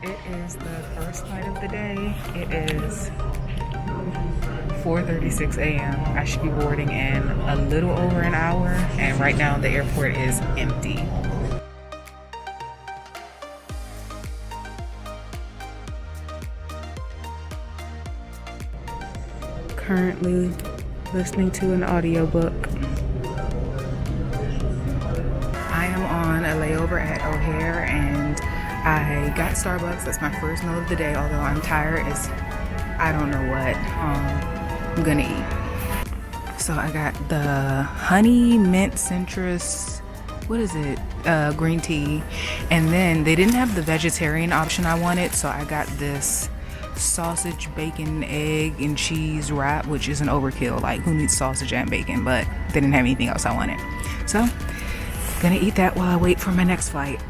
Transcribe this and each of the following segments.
It is the first flight of the day. It is 4:36 a.m. I should be boarding in a little over an hour, and right now the airport is empty. Currently listening to an audiobook. I am on a layover at O'Hare and I got Starbucks. That's my first meal of the day, although I'm tired as I don't know what I'm gonna eat. So I got the honey mint citrus, what is it? Green tea. And then they didn't have the vegetarian option I wanted, so I got this sausage, bacon, egg, and cheese wrap, which is an overkill. Like, who needs sausage and bacon? But they didn't have anything else I wanted. So, gonna eat that while I wait for my next flight.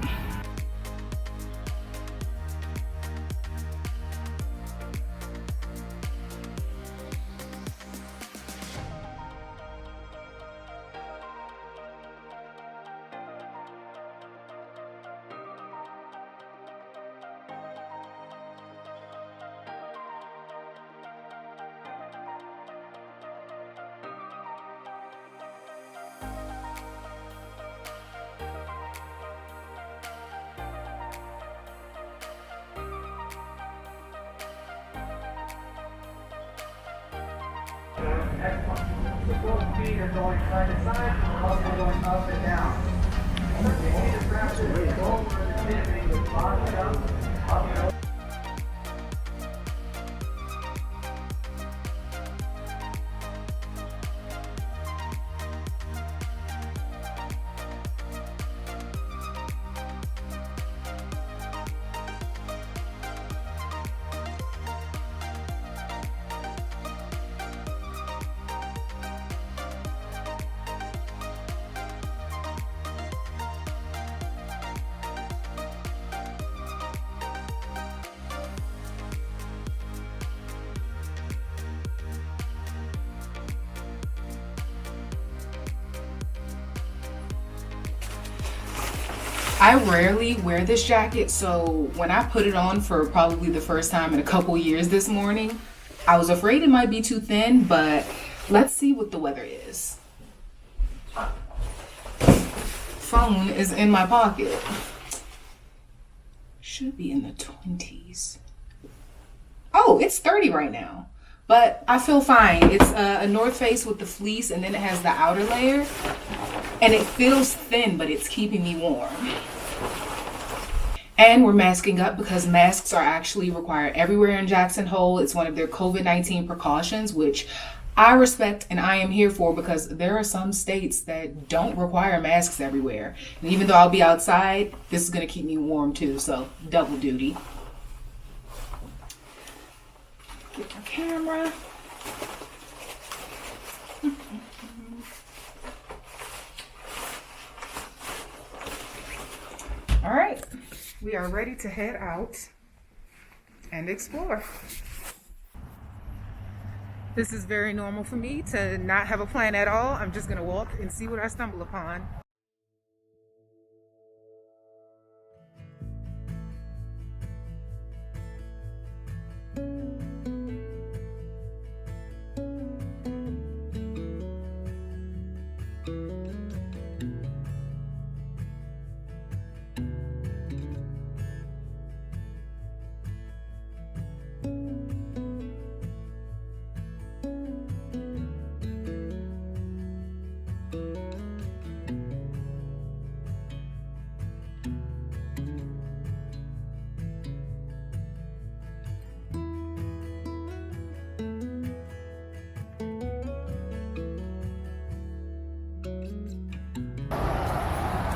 Both feet are going side to side, also going up and down. I rarely wear this jacket, so when I put it on for probably the first time in a couple years this morning, I was afraid it might be too thin, but let's see what the weather is. Phone is in my pocket. Should be in the 20s. Oh, it's 30 right now, but I feel fine. It's a North Face with the fleece, and then it has the outer layer, and it feels thin, but it's keeping me warm. And we're masking up because masks are actually required everywhere in Jackson Hole. It's one of their COVID-19 precautions, which I respect and I am here for, because there are some states that don't require masks everywhere. And even though I'll be outside, this is going to keep me warm too, so double duty. Get my camera. All right, we are ready to head out and explore. This is very normal for me to not have a plan at all. I'm just gonna walk and see what I stumble upon.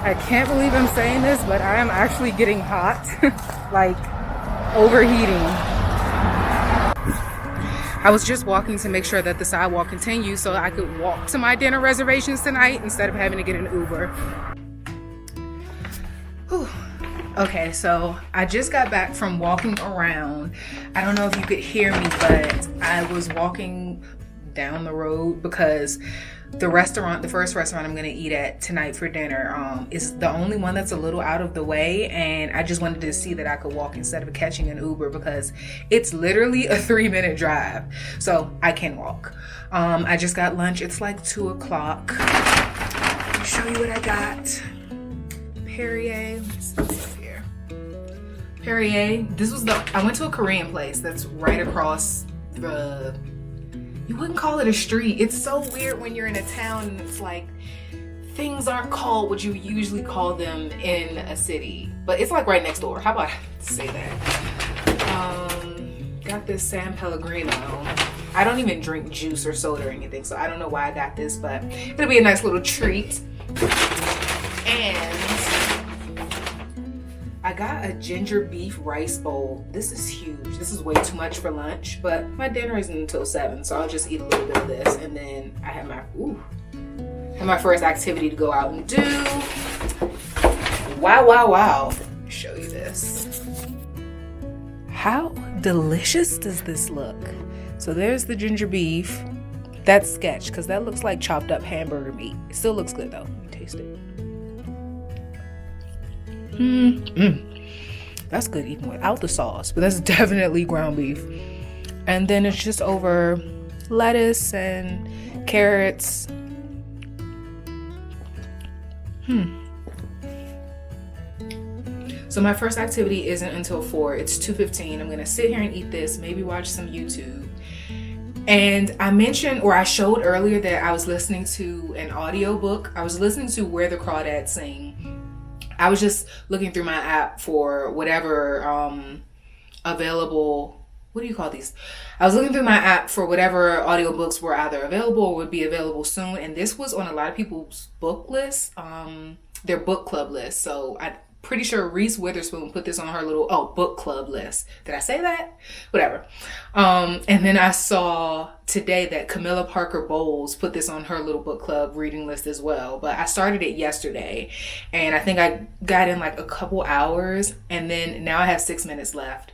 I can't believe I'm saying this, but I am actually getting hot, like overheating. I was just walking to make sure that the sidewalk continues so I could walk to my dinner reservations tonight instead of having to get an Uber. Whew. Okay, so I just got back from walking around. I don't know if you could hear me, but I was walking down the road because the first restaurant I'm gonna eat at tonight for dinner, is the only one that's a little out of the way, and I just wanted to see that I could walk instead of catching an Uber because it's literally a 3-minute drive, so I can walk. I just got lunch. It's like 2 o'clock. Let me show you what I got. Perrier. Let's see what's up here. Perrier. I went to a Korean place that's right across you wouldn't call it a street. It's so weird when you're in a town and it's like things aren't called what you usually call them in a city, but it's like right next door. How about I say that? Got this San Pellegrino. I don't even drink juice or soda or anything, so I don't know why I got this, but it'll be a nice little treat. And I got a ginger beef rice bowl. This is huge. This is way too much for lunch, but my dinner isn't until 7, so I'll just eat a little bit of this, and then I have my first activity to go out and do. Wow. Let me show you this. How delicious does this look? So there's the ginger beef. That's sketch because that looks like chopped up hamburger meat. It still looks good though. Let me taste it. That's good even without the sauce, but that's definitely ground beef. And then it's just over lettuce and carrots. So my first activity isn't until 4. It's 2:15. I'm gonna sit here and eat this, maybe watch some YouTube. And I showed earlier that I was listening to an audiobook. I was listening to Where the Crawdads Sing. I was just looking through my app for whatever available, what do you call these? I was looking through my app for whatever audiobooks were either available or would be available soon. And this was on a lot of people's book list, their book club list. So I'm pretty sure Reese Witherspoon put this on her little, book club list. Did I say that? Whatever. And then I saw today that Camilla Parker Bowles put this on her little book club reading list as well. But I started it yesterday and I think I got in like a couple hours, and then now I have 6 minutes left.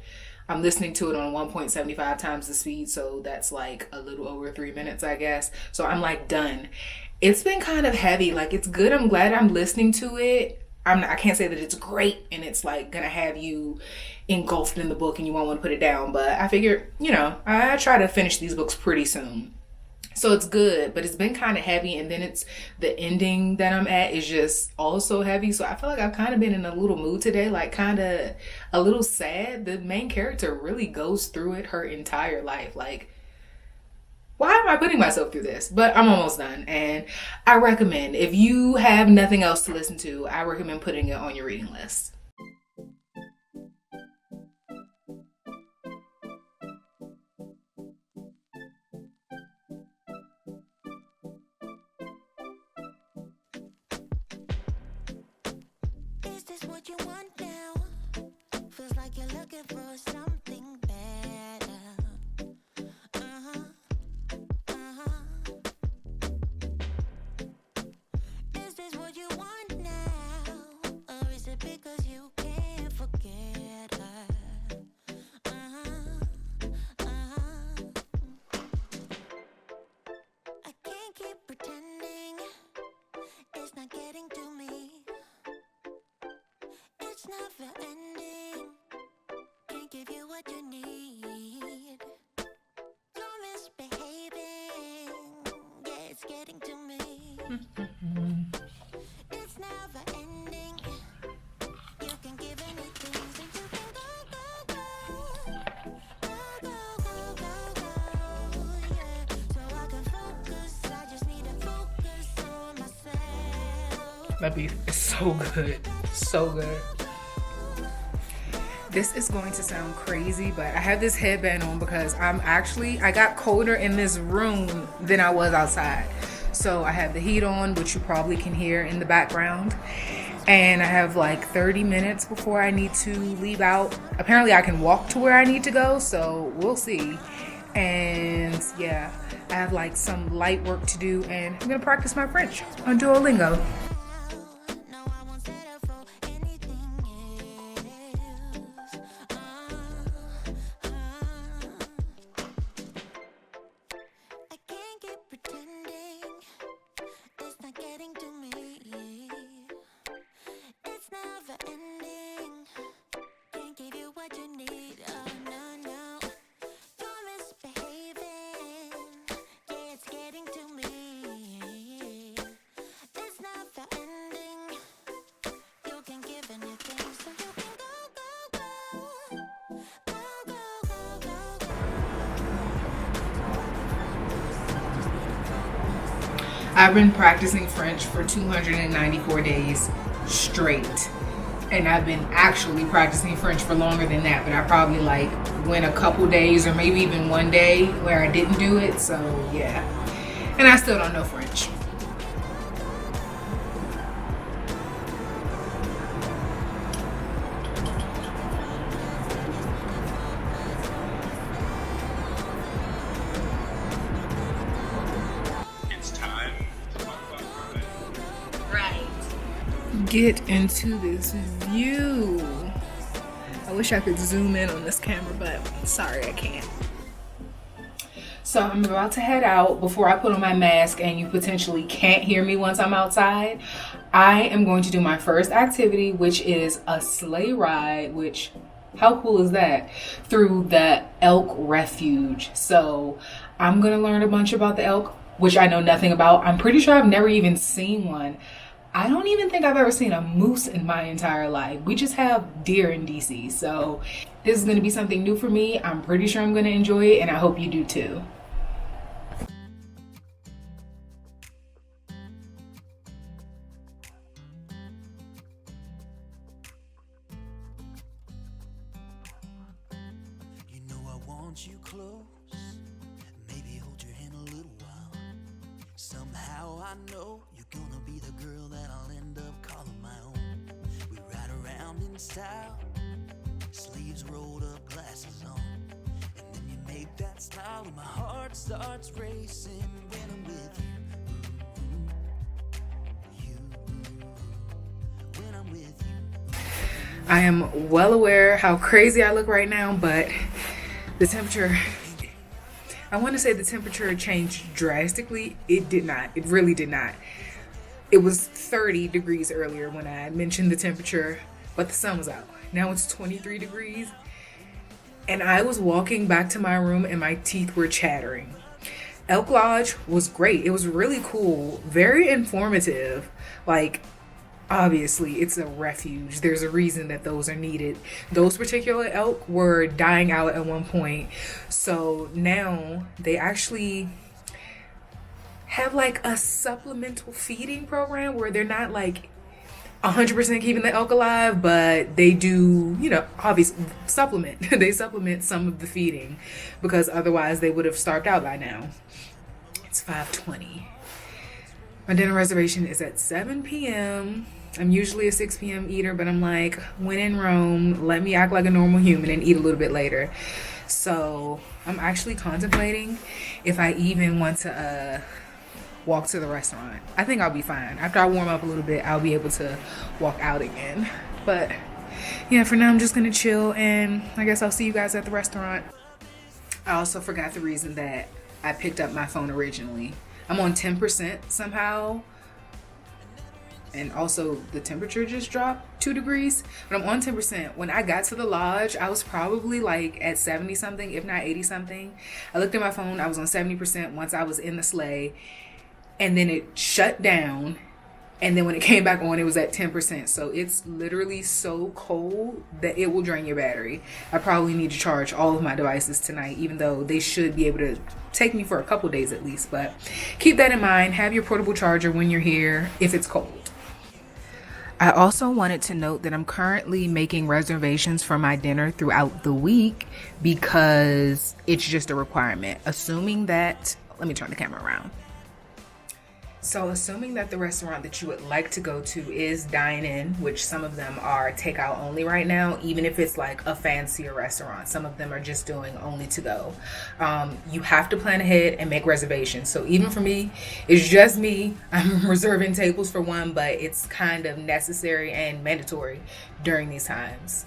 I'm listening to it on 1.75 times the speed, so that's like a little over 3 minutes, I guess. So I'm like done. It's been kind of heavy. Like, it's good. I'm glad I'm listening to it. I can't say that it's great and it's like gonna have you engulfed in the book and you won't want to put it down, but I figure, I try to finish these books pretty soon. So it's good, but it's been kind of heavy, and then it's the ending that I'm at is just also heavy. So I feel like I've kind of been in a little mood today, like kind of a little sad. The main character really goes through it her entire life. Like, why am I putting myself through this? But I'm almost done, and I recommend, if you have nothing else to listen to, I recommend putting it on your reading list. Is this what you want now? Feels like you're looking for something better. Is this what you want now? Or is it because you can't forget her? I can't keep pretending it's not getting to me. It's never ending. Can't give you what you need. You're misbehaving. Yeah, it's getting to me. It's never ending. You can give anything, so you can go. Yeah, so I can focus. I just need to focus on myself. That beef is so good. So good. This is going to sound crazy, but I have this headband on because I got colder in this room than I was outside. So I have the heat on, which you probably can hear in the background. And I have like 30 minutes before I need to leave out. Apparently I can walk to where I need to go, so we'll see. And yeah, I have like some light work to do, and I'm gonna practice my French on Duolingo. I've been practicing French for 294 days straight. And I've been actually practicing French for longer than that, but I probably like went a couple days or maybe even one day where I didn't do it. So yeah. And I still don't know French. Get into this view. I wish I could zoom in on this camera, but sorry, I can't. So I'm about to head out. Before I put on my mask and you potentially can't hear me once I'm outside, I am going to do my first activity, which is a sleigh ride, which, how cool is that? Through the Elk Refuge. So I'm gonna learn a bunch about the elk, which I know nothing about. I'm pretty sure I've never even seen one. I don't even think I've ever seen a moose in my entire life. We just have deer in DC. So this is gonna be something new for me. I'm pretty sure I'm gonna enjoy it, and I hope you do too. You know I want you close, maybe hold your hand a little while. Somehow I know you're gonna be the girl that I'll end up calling my own. We ride around in style, sleeves rolled up, glasses on, and then you make that smile and my heart starts racing when I'm with you. When I'm with you. I am well aware how crazy I look right now, but the temperature, I want to say the temperature changed drastically. It did not. It really did not. It was 30 degrees earlier when I mentioned the temperature, but the sun was out. Now it's 23 degrees. And I was walking back to my room and my teeth were chattering. Elk Lodge was great. It was really cool, very informative. Like, obviously, it's a refuge. There's a reason that those are needed. Those particular elk were dying out at one point. So now they actually have like a supplemental feeding program where they're not like 100% keeping the elk alive, but they do, you know, obviously supplement. They supplement some of the feeding because otherwise they would have starved out by now. It's 5:20. My dinner reservation is at 7 p.m. I'm usually a 6 p.m. eater, but I'm like, when in Rome, let me act like a normal human and eat a little bit later. So I'm actually contemplating if I even want to walk to the restaurant. I think I'll be fine. After I warm up a little bit, I'll be able to walk out again. But yeah, for now, I'm just gonna chill, and I guess I'll see you guys at the restaurant. I also forgot the reason that I picked up my phone originally. I'm on 10% somehow. And also the temperature just dropped 2 degrees, but I'm on 10%. When I got to the lodge, I was probably like at 70 something, if not 80 something. I looked at my phone, I was on 70% once I was in the sleigh, and then it shut down. And then when it came back on, it was at 10%. So it's literally so cold that it will drain your battery. I probably need to charge all of my devices tonight, even though they should be able to take me for a couple days at least. But keep that in mind. Have your portable charger when you're here if it's cold. I also wanted to note that I'm currently making reservations for my dinner throughout the week because it's just a requirement. Assuming that, let me turn the camera around. So assuming that the restaurant that you would like to go to is dine-in, which some of them are takeout only right now, even if it's like a fancier restaurant, some of them are just doing only to go. You have to plan ahead and make reservations. So even for me, it's just me. I'm reserving tables for one, but it's kind of necessary and mandatory during these times.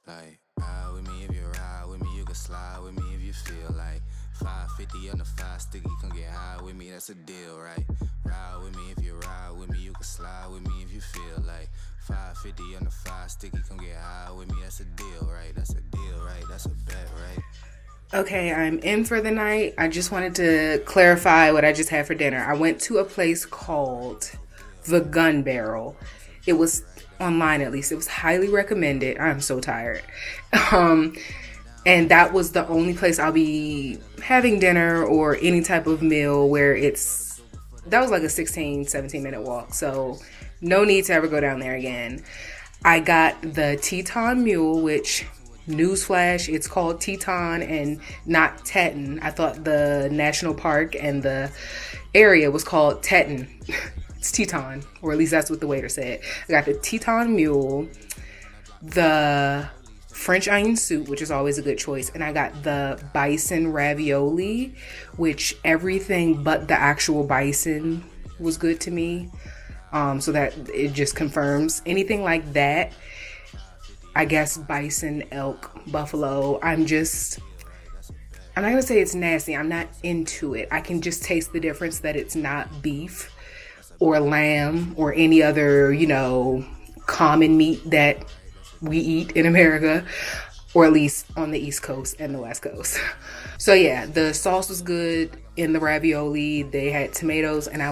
Like, ride with me if you ride with me, you can slide with me if you feel like 550 on the 5 sticky, come get high with me, that's a deal, right? Ride with me if you ride with me, you can slide with me if you feel like 550 on the 5 sticky, come get high with me, that's a deal, right? That's a deal, right? That's a bet, right? Okay, I'm in for the night. I just wanted to clarify what I just had for dinner. I went to a place called The Gun Barrel. It was online, at least. It was highly recommended. I'm so tired. And that was the only place I'll be having dinner or any type of meal where that was like a 16-17 minute walk. So no need to ever go down there again. I got the Teton Mule, which, newsflash, it's called Teton and not Teton. I thought the national park and the area was called Teton. It's Teton, or at least that's what the waiter said. I got the Teton Mule, the French onion soup, which is always a good choice, and I got the bison ravioli, which everything but the actual bison was good to me. So that it just confirms anything like that. I guess bison, elk, buffalo. I'm not gonna say it's nasty. I'm not into it. I can just taste the difference that it's not beef or lamb or any other, common meat that we eat in America, or at least on the East Coast and the West Coast. So yeah, the sauce was good in the ravioli. They had tomatoes, and I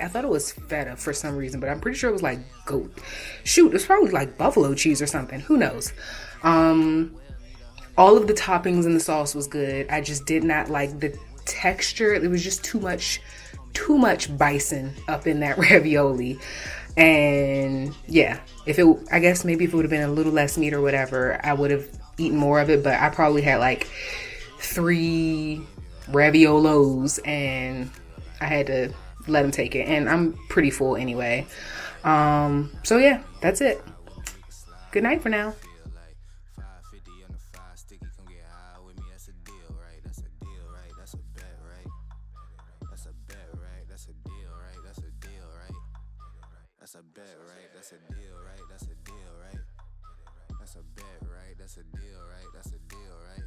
thought it was feta for some reason, but I'm pretty sure it was like goat. Shoot, it's probably like buffalo cheese or something. Who knows? All of the toppings in the sauce was good. I just did not like the texture. It was just too much bison up in that ravioli. And yeah, I guess maybe if it would have been a little less meat or whatever, I would have eaten more of it, but I probably had like 3 raviolos and I had to let him take it, and I'm pretty full anyway. So yeah, that's it. Good night for now. That's a bet, right? That's a deal, right? That's a deal, right? That's a bet, right? That's a deal, right? That's a deal, right?